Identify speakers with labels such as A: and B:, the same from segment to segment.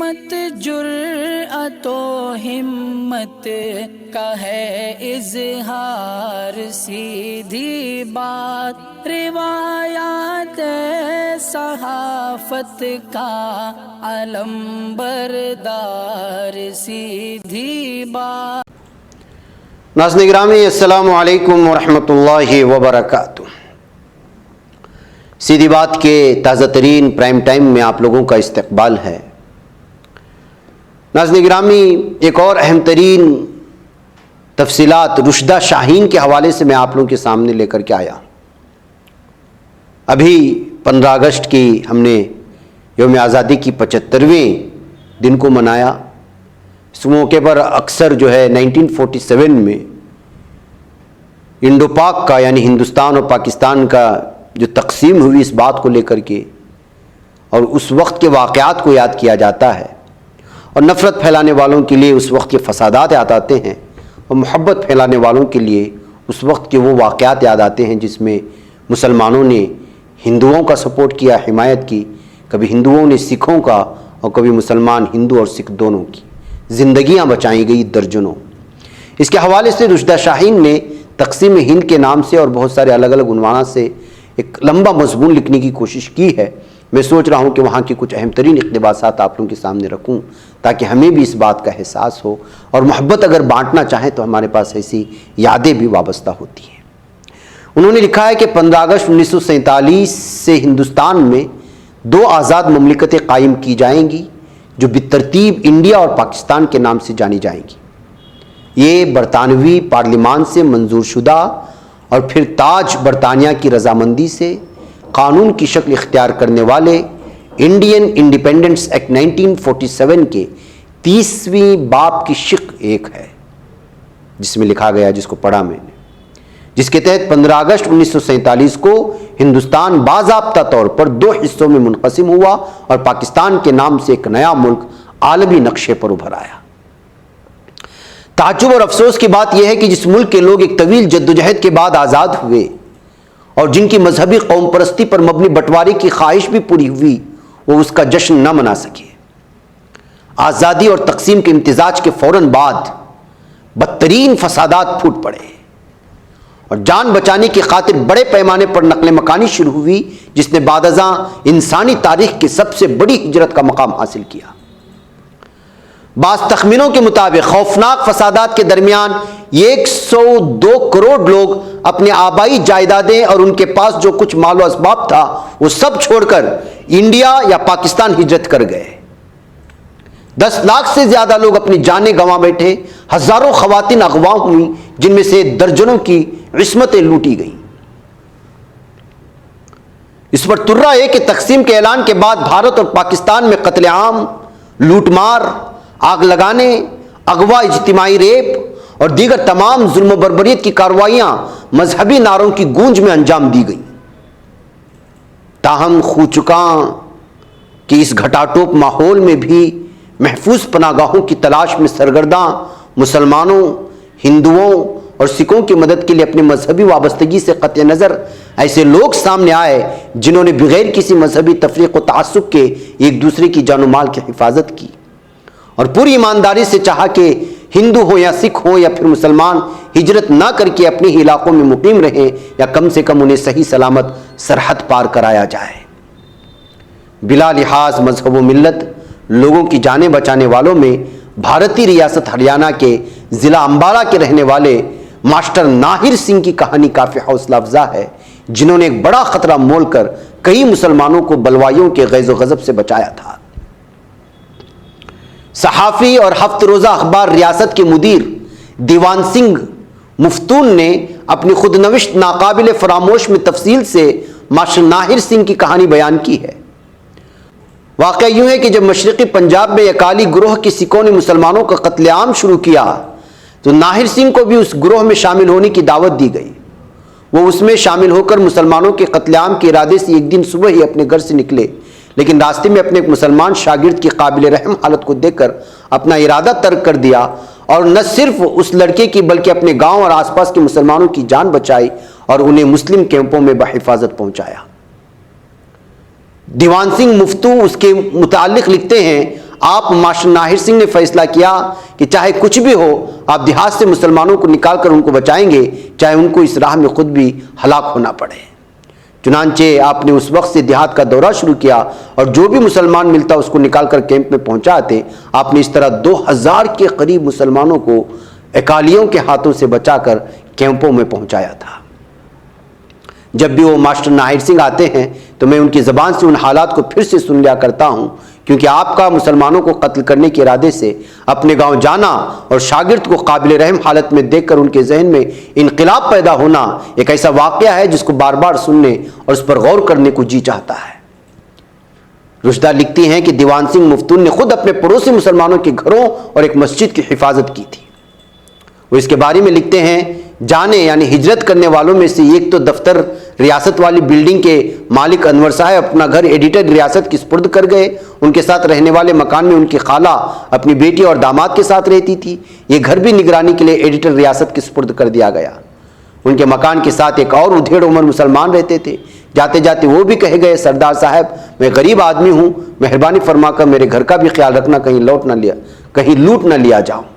A: عصمت جرأت و ہمت کا ہے اظہار، سیدھی بات روایات صحافت کا علم بردار، سیدھی بات۔
B: ناظرین گرامی، السلام علیکم ورحمۃ اللہ وبرکاتہ۔ سیدھی بات کے تازہ ترین پرائم ٹائم میں آپ لوگوں کا استقبال ہے۔ ناظرین گرامی، ایک اور اہم ترین تفصیلات رشدہ شاہین کے حوالے سے میں آپ لوگوں کے سامنے لے کر کے آیا۔ ابھی 15 اگست کی ہم نے یوم آزادی کی 75ویں دن کو منایا۔ اس موقع پر اکثر جو ہے 1947 میں انڈو پاک کا یعنی ہندوستان اور پاکستان کا جو تقسیم ہوئی اس بات کو لے کر کے اور اس وقت کے واقعات کو یاد کیا جاتا ہے، اور نفرت پھیلانے والوں کے لیے اس وقت کے فسادات یاد آتے ہیں، اور محبت پھیلانے والوں کے لیے اس وقت کے وہ واقعات یاد آتے ہیں جس میں مسلمانوں نے ہندوؤں کا سپورٹ کیا، حمایت کی، کبھی ہندوؤں نے سکھوں کا اور کبھی مسلمان ہندو اور سکھ دونوں کی زندگیاں بچائی گئی درجنوں۔ اس کے حوالے سے رشدہ شاہین نے تقسیم ہند کے نام سے اور بہت سارے الگ الگ عنوانات سے ایک لمبا مضمون لکھنے کی کوشش کی ہے۔ میں سوچ رہا ہوں کہ وہاں کی کچھ اہم ترین اقتباسات آپ لوگوں کے سامنے رکھوں تاکہ ہمیں بھی اس بات کا احساس ہو، اور محبت اگر بانٹنا چاہیں تو ہمارے پاس ایسی یادیں بھی وابستہ ہوتی ہیں۔ انہوں نے لکھا ہے کہ 15 اگست 1947 سے ہندوستان میں 2 آزاد مملکتیں قائم کی جائیں گی جو بالترتیب انڈیا اور پاکستان کے نام سے جانی جائیں گی۔ یہ برطانوی پارلیمان سے منظور شدہ اور پھر تاج برطانیہ کی رضامندی سے قانون کی شکل اختیار کرنے والے انڈین انڈیپینڈنس ایکٹ 1947 کے 30ویں باب کی شق 1 ہے، جس میں لکھا گیا، جس کو پڑھا میں نے، جس کے تحت 15 اگست 1947 کو ہندوستان باضابطہ طور پر 2 حصوں میں منقسم ہوا اور پاکستان کے نام سے ایک نیا ملک عالمی نقشے پر ابھر آیا۔ تعجب اور افسوس کی بات یہ ہے کہ جس ملک کے لوگ ایک طویل جدوجہد کے بعد آزاد ہوئے اور جن کی مذہبی قوم پرستی پر مبنی بٹوارے کی خواہش بھی پوری ہوئی، وہ اس کا جشن نہ منا سکے۔ آزادی اور تقسیم کے امتزاج کے فوراً بعد بدترین فسادات پھوٹ پڑے اور جان بچانے کی خاطر بڑے پیمانے پر نقل مکانی شروع ہوئی، جس نے بعد ازاں انسانی تاریخ کی سب سے بڑی ہجرت کا مقام حاصل کیا۔ بعض تخمینوں کے مطابق خوفناک فسادات کے درمیان 102 کروڑ لوگ اپنے آبائی جائیدادیں اور ان کے پاس جو کچھ مال و اسباب تھا وہ سب چھوڑ کر انڈیا یا پاکستان ہجرت کر گئے۔ 10 لاکھ سے زیادہ لوگ اپنی جانیں گنوا بیٹھے، ہزاروں خواتین اغوا ہوئیں، جن میں سے درجنوں کی عصمتیں لوٹی گئیں۔ اس پر ترا ہے کہ تقسیم کے اعلان کے بعد بھارت اور پاکستان میں قتل عام، لوٹ مار، آگ لگانے، اغوا، اجتماعی ریپ اور دیگر تمام ظلم و بربریت کی کارروائیاں مذہبی نعروں کی گونج میں انجام دی گئیں۔ تاہم خو چکاں کہ اس گھٹاٹوپ ماحول میں بھی محفوظ پناہ گاہوں کی تلاش میں سرگرداں مسلمانوں، ہندوؤں اور سکھوں کی مدد کے لیے اپنی مذہبی وابستگی سے قطع نظر ایسے لوگ سامنے آئے جنہوں نے بغیر کسی مذہبی تفریق و تعصب کے ایک دوسرے کی جان و مال کی حفاظت کی اور پوری ایمانداری سے چاہا کہ ہندو ہو یا سکھ ہو یا پھر مسلمان ہجرت نہ کر کے اپنے ہی علاقوں میں مقیم رہیں یا کم سے کم انہیں صحیح سلامت سرحد پار کرایا جائے۔ بلا لحاظ مذہب و ملت لوگوں کی جانیں بچانے والوں میں بھارتی ریاست ہریانہ کے ضلع امبالہ کے رہنے والے ماسٹر ناہر سنگھ کی کہانی کافی حوصلہ افزا ہے، جنہوں نے ایک بڑا خطرہ مول کر کئی مسلمانوں کو بلوائیوں کے غیظ و غضب سے بچایا تھا۔ صحافی اور ہفت روزہ اخبار ریاست کے مدیر دیوان سنگھ مفتون نے اپنی خود نوشت ناقابل فراموش میں تفصیل سے ماسٹر ناہر سنگھ کی کہانی بیان کی ہے۔ واقعہ یوں ہے کہ جب مشرقی پنجاب میں اکالی گروہ کے سکھوں نے مسلمانوں کا قتل عام شروع کیا تو ناہر سنگھ کو بھی اس گروہ میں شامل ہونے کی دعوت دی گئی۔ وہ اس میں شامل ہو کر مسلمانوں کے قتل عام کے ارادے سے ایک دن صبح ہی اپنے گھر سے نکلے، لیکن راستے میں اپنے ایک مسلمان شاگرد کی قابل رحم حالت کو دیکھ کر اپنا ارادہ ترک کر دیا اور نہ صرف اس لڑکے کی بلکہ اپنے گاؤں اور آس پاس کے مسلمانوں کی جان بچائی اور انہیں مسلم کیمپوں میں بحفاظت پہنچایا۔ دیوان سنگھ مفتو اس کے متعلق لکھتے ہیں، آپ ماسٹر ناہر سنگھ نے فیصلہ کیا کہ چاہے کچھ بھی ہو آپ دیہات سے مسلمانوں کو نکال کر ان کو بچائیں گے، چاہے ان کو اس راہ میں خود بھی ہلاک ہونا پڑے۔ چنانچہ آپ نے اس وقت سے دیہات کا دورہ شروع کیا اور جو بھی مسلمان ملتا اس کو نکال کر کیمپ میں پہنچاتے۔ آپ نے اس طرح 2000 کے قریب مسلمانوں کو اکالیوں کے ہاتھوں سے بچا کر کیمپوں میں پہنچایا تھا۔ جب بھی وہ ماسٹر ناہر سنگھ آتے ہیں تو میں ان کی زبان سے ان حالات کو پھر سے سن لیا کرتا ہوں، کیونکہ آپ کا مسلمانوں کو قتل کرنے کے ارادے سے اپنے گاؤں جانا اور شاگرد کو قابل رحم حالت میں دیکھ کر ان کے ذہن میں انقلاب پیدا ہونا ایک ایسا واقعہ ہے جس کو بار بار سننے اور اس پر غور کرنے کو جی چاہتا ہے۔ رشدہ لکھتی ہیں کہ دیوان سنگھ مفتون نے خود اپنے پڑوسی مسلمانوں کے گھروں اور ایک مسجد کی حفاظت کی تھی۔ وہ اس کے بارے میں لکھتے ہیں، جانے یعنی ہجرت کرنے والوں میں سے ایک تو دفتر ریاست والی بلڈنگ کے مالک انور صاحب اپنا گھر ایڈیٹر ریاست کی سپرد کر گئے۔ ان کے ساتھ رہنے والے مکان میں ان کی خالہ اپنی بیٹی اور داماد کے ساتھ رہتی تھی۔ یہ گھر بھی نگرانی کے لیے ایڈیٹر ریاست کی سپرد کر دیا گیا۔ ان کے مکان کے ساتھ ایک اور ادھیڑ عمر مسلمان رہتے تھے۔ جاتے جاتے وہ بھی کہے گئے، سردار صاحب میں غریب آدمی ہوں، مہربانی فرما کر میرے گھر کا بھی خیال رکھنا، کہیں لوٹ نہ لیا جاؤں۔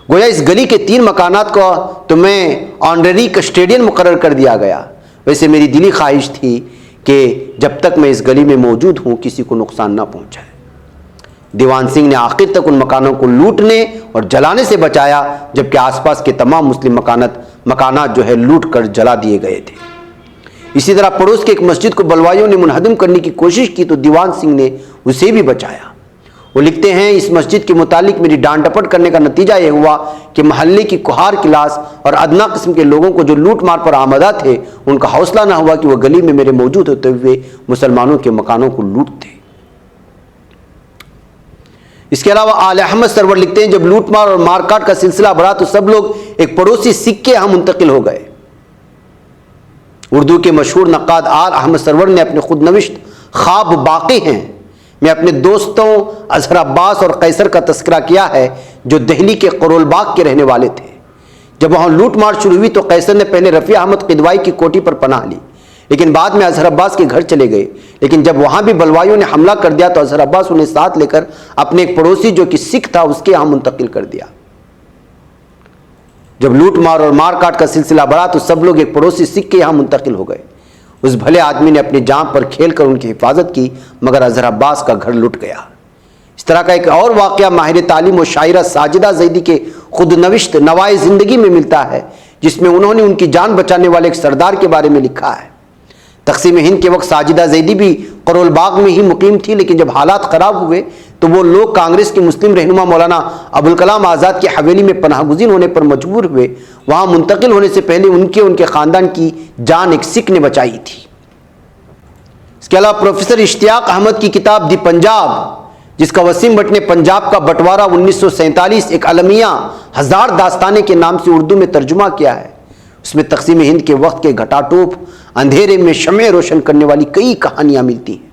B: گویا اس گلی کے 3 مکانات کو تو میں آنرری کسٹیڈین مقرر کر دیا گیا۔ ویسے میری دلی خواہش تھی کہ جب تک میں اس گلی میں موجود ہوں کسی کو نقصان نہ پہنچائے۔ دیوان سنگھ نے آخر تک ان مکانوں کو لوٹنے اور جلانے سے بچایا، جبکہ آس پاس کے تمام مسلم مکانات جو ہے لوٹ کر جلا دیے گئے تھے۔ اسی طرح پڑوس کے ایک مسجد کو بلوائیوں نے منہدم کرنے کی کوشش کی تو دیوان سنگھ نے اسے بھی بچایا۔ وہ لکھتے ہیں، اس مسجد کے متعلق میری ڈانٹ ڈپٹ کرنے کا نتیجہ یہ ہوا کہ محلے کی کہار کلاس اور ادنا قسم کے لوگوں کو جو لوٹ مار پر آمدہ تھے ان کا حوصلہ نہ ہوا کہ وہ گلی میں میرے موجود ہوتے ہوئے مسلمانوں کے مکانوں کو لوٹتے۔ اس کے علاوہ آل احمد سرور لکھتے ہیں، جب لوٹ مار اور مار کاٹ کا سلسلہ بڑھا تو سب لوگ ایک پڑوسی سکھ کے یہاں منتقل ہو گئے۔ اردو کے مشہور نقاد آل احمد سرور نے اپنے خود نوشت خواب باقی ہیں میں اپنے دوستوں اظہر عباس اور قیصر کا تذکرہ کیا ہے جو دہلی کے قرول باغ کے رہنے والے تھے۔ جب وہاں لوٹ مار شروع ہوئی تو قیصر نے پہلے رفیع احمد قدوائی کی کوٹھی پر پناہ لی، لیکن بعد میں اظہر عباس کے گھر چلے گئے۔ لیکن جب وہاں بھی بلوائیوں نے حملہ کر دیا تو اظہر عباس انہیں ساتھ لے کر اپنے ایک پڑوسی جو کہ سکھ تھا اس کے یہاں منتقل کر دیا۔ جب لوٹ مار اور مار کاٹ کا سلسلہ بڑھا تو سب لوگ ایک پڑوسی سکھ کے یہاں منتقل ہو گئے۔ اس بھلے آدمی نے اپنی جان پر کھیل کر ان کی حفاظت کی، مگر اظہر عباس کا گھر لٹ گیا۔ اس طرح کا ایک اور واقعہ ماہر تعلیم و شاعرہ ساجدہ زیدی کے خود نوشت نوائے زندگی میں ملتا ہے، جس میں انہوں نے ان کی جان بچانے والے ایک سردار کے بارے میں لکھا ہے۔ تقسیم ہند کے وقت ساجدہ زیدی بھی قرول باغ میں ہی مقیم تھی، لیکن جب حالات خراب ہوئے تو وہ لوگ کانگریس کے مسلم رہنما مولانا ابوالکلام آزاد کی حویلی میں پناہ گزین ہونے پر مجبور ہوئے۔ وہاں منتقل ہونے سے پہلے ان کے خاندان کی جان ایک سکھ نے بچائی تھی۔ اس کے علاوہ پروفیسر اشتیاق احمد کی کتاب دی پنجاب، جس کا وسیم بٹ نے پنجاب کا بٹوارہ 1947 ایک المیہ 1000 داستانے کے نام سے اردو میں ترجمہ کیا ہے، اس میں تقسیم ہند کے وقت کے گھٹا ٹوپ اندھیرے میں شمع روشن کرنے والی کئی کہانیاں ملتی ہیں۔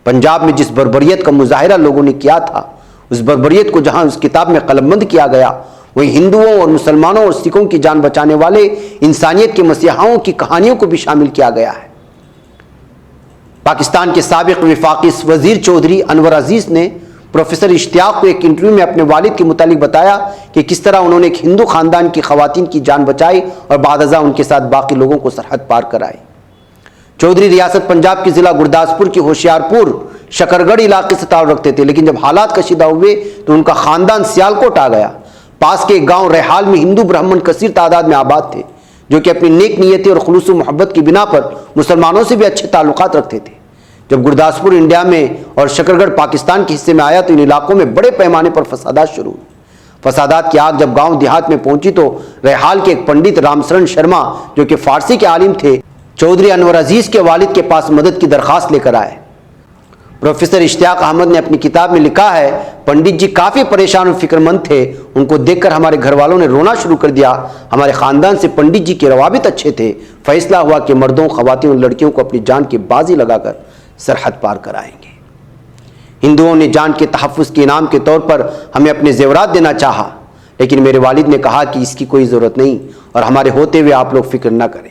B: پنجاب میں جس بربریت کا مظاہرہ لوگوں نے کیا تھا، اس بربریت کو جہاں اس کتاب میں قلم بند کیا گیا، وہیں ہندوؤں اور مسلمانوں اور سکھوں کی جان بچانے والے انسانیت کے مسیحاؤں کی کہانیوں کو بھی شامل کیا گیا ہے۔ پاکستان کے سابق وفاقی وزیر چودھری انور عزیز نے پروفیسر اشتیاق کو ایک انٹرویو میں اپنے والد کے متعلق بتایا کہ کس طرح انہوں نے ایک ہندو خاندان کی خواتین کی جان بچائی اور بعد ازاں ان کے ساتھ باقی لوگوں کو سرحد پار کرائے۔ چودھری ریاست پنجاب کے ضلع گرداسپور کی ہوشیارپور شکرگڑھ علاقے سے تعلق رکھتے تھے، لیکن جب حالات کشیدہ ہوئے تو ان کا خاندان سیالکوٹ آ گیا۔ پاس کے ایک گاؤں ریحال میں ہندو برہمن کثیر تعداد میں آباد تھے، جو کہ اپنی نیک نیتی اور خلوص و محبت کی بنا پر مسلمانوں سے بھی اچھے تعلقات رکھتے تھے۔ جب گرداسپور انڈیا میں اور شکرگڑھ پاکستان کے حصے میں آیا تو ان علاقوں میں بڑے پیمانے پر فسادات شروع ہوئے۔ فسادات کی آگ جب گاؤں دیہات میں پہنچی تو ریحال کے ایک پنڈت رام سرن شرما جو کہ فارسی کے عالم تھے، چودھری انور عزیز کے والد کے پاس مدد کی درخواست لے کر آئے۔ پروفیسر اشتیاق احمد نے اپنی کتاب میں لکھا ہے، پنڈت جی کافی پریشان و فکر مند تھے، ان کو دیکھ کر ہمارے گھر والوں نے رونا شروع کر دیا۔ ہمارے خاندان سے پنڈت جی کے روابط اچھے تھے۔ فیصلہ ہوا کہ مردوں، خواتین اور لڑکیوں کو اپنی جان کی بازی لگا کر سرحد پار کرائیں گے۔ ہندوؤں نے جان کے تحفظ کے انعام کے طور پر ہمیں اپنے زیورات دینا چاہا، لیکن میرے والد نے کہا کہ اس کی کوئی ضرورت نہیں اور ہمارے ہوتے ہوئے آپ لوگ فکر نہ کریں۔